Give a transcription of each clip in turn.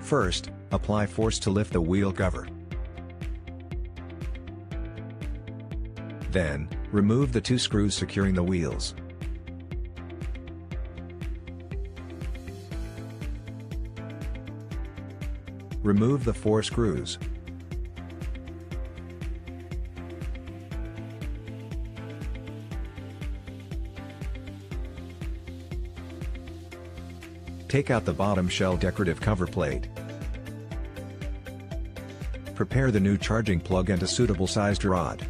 First, apply force to lift the wheel cover. Then, remove the 2 screws securing the wheels. Remove the 4 screws. Take out the bottom shell decorative cover plate. Prepare the new charging plug and a suitable sized rod.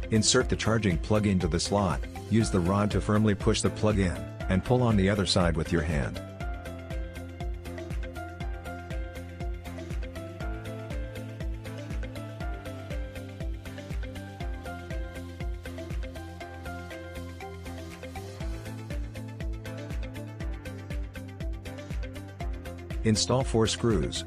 Insert the charging plug into the slot, use the rod to firmly push the plug in, and pull on the other side with your hand. Install 4 screws.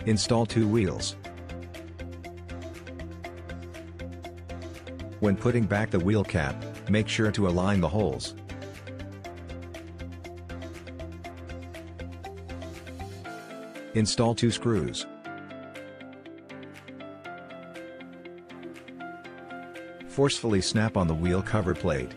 Install 2 wheels. When putting back the wheel cap, make sure to align the holes. Install 2 screws. Forcefully snap on the wheel cover plate.